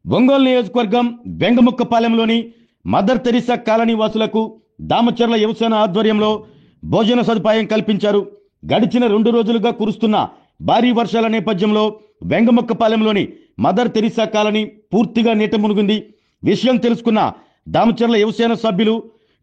ఒంగోలు నియోజకవర్గం వెంగముక్కపాలెంలోని mother Teresa colony వాసులకు దామచర్ల యువసేన ఆధ్వర్యంలో భోజన సదుపాయం కల్పించారు. గడిచిన 2 రోజులుగా కురుస్తున్న భారీ వర్షాల నేపథ్యంలో వెంగముక్కపాలెంలోని మదర్ తెరిసా కాలనీ పూర్తిగా నీట మునిగింది. విషయం తెలుసుకున్న దామచర్ల యువసేన సభ్యులు,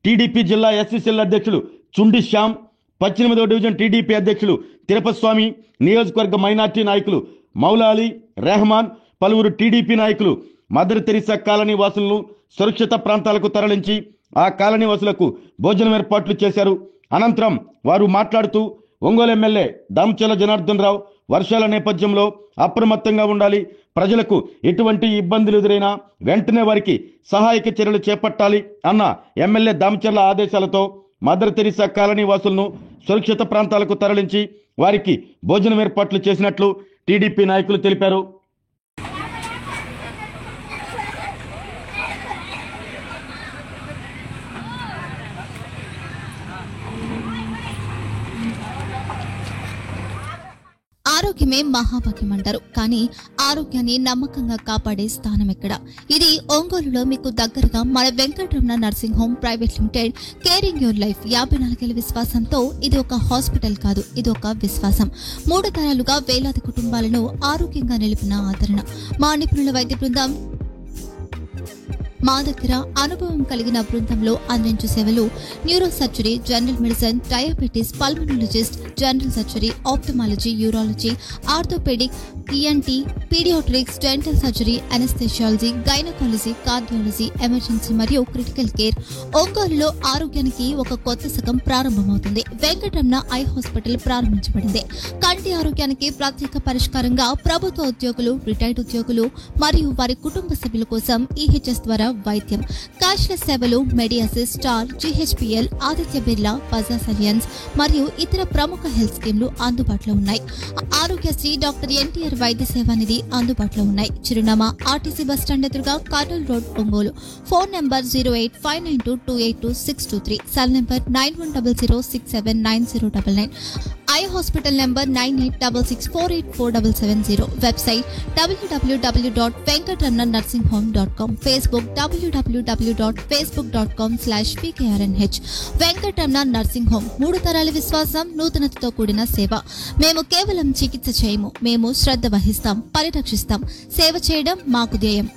టీడీపీ జిల్లా ఎస్సీసీఎల్ అధ్యక్షులు చుండి శ్యామ్, 18వ డివిజన్ టీడీపీ అధ్యక్షులు తిరుపతి స్వామి, నియోజకవర్గ మైనార్టీ నాయకులు మౌలా అలీ, రెహమాన్, పలువురు టీడీపీ నాయకులు మదర్ తెరిసా కాలనీ వాసులను సురక్షిత ప్రాంతాలకు తరలించి ఆ కాలనీ వాసులకు భోజనం ఏర్పాట్లు చేశారు. అనంతరం వారు మాట్లాడుతూ ఒంగోలు ఎమ్మెల్యే దామచర్ల జనార్దన్ రావు వర్షాల నేపథ్యంలో అప్రమత్తంగా ఉండాలి, ప్రజలకు ఎటువంటి ఇబ్బందులు ఎదురైనా వెంటనే వారికి సహాయక చర్యలు చేపట్టాలి అన్న ఎమ్మెల్యే దామచర్ల ఆదేశాలతో మదర్ తెరిసా కాలనీ వాసులను సురక్షిత ప్రాంతాలకు తరలించి వారికి భోజనం ఏర్పాట్లు చేసినట్లు టీడీపీ నాయకులు తెలిపారు. ఆరోగ్యమే మహాభాగ్యం అంటారు, కానీ ఆరోగ్యాన్ని నమ్మకంగా కాపాడే స్థానం ఎక్కడ? ఇది ఒంగోలులో మీకు దగ్గరగా మన Venkataramana nursing home private limited. Caring your life 54 ఏళ్ల విశ్వాసంతో ఇది ఒక హాస్పిటల్ కాదు, ఇది ఒక విశ్వాసం. 3 తరాలుగా వేలాది కుటుంబాలను ఆరోగ్యంగా నిలిపిన ఆదరణ. మా నిపుణుల వైద్య బృందం మా దగ్గర అనుభవం కలిగిన బృందంలో అందించే సేవలు neuro surgery, general medicine, diabetes, pulmonologist, general surgery, ophthalmology, urology, orthopaedic, ENT, paediatrics, dental surgery, anaesthesiology, gynaecology, cardiology, emergency మరియు క్రిటికల్ కేర్. ఒంగోలులో ఆరోగ్యానికి ఒక కొత్త శకం ప్రారంభమవుతుంది. వెంకటరమణ ఐ హాస్పిటల్ ప్రారంభించబడింది. కంటి ఆరోగ్యానికి ప్రత్యేక పరిష్కారంగా ప్రభుత్వ ఉద్యోగులు, రిటైర్డ్ ఉద్యోగులు మరియు వారి కుటుంబ సభ్యుల కోసం ఈహెచ్ఎస్ ద్వారా వైద్యం, క్యాష్లెస్ సేవలు, మెడియాసిస్, స్టార్, జీహెచ్పీఎల్, ఆదిత్య బిర్లా, బజాజ్ అలియన్స్ మరియు ఇతర ప్రముఖ హెల్త్ స్కీమ్లు అందుబాటులో ఉన్నాయి. ఆరోగ్యశ్రీ, డాక్టర్ ఎన్టీఆర్ వైద్య సేవా నిధి అందుబాటులో ఉన్నాయి. చిరునామా ఆర్టీసీ బస్టాండ్ ఎదురుగా, Kurnool road, Ongole. Phone number 08592282623, cell number 9100679099, eye hospital number 9866484770, website www.venkatramananursinghome.com, Facebook www.facebook.com/pkrnh. Venkataramana nursing home, 3 తరాల విశ్వాసం, నూతనతతో కూడిన సేవ. మేము కేవలం చికిత్స చేయము, మేము శ్రద్ధ వహిస్తాం, పరిరక్షిస్తాం. సేవ చేయడం మాకు ధ్యేయం.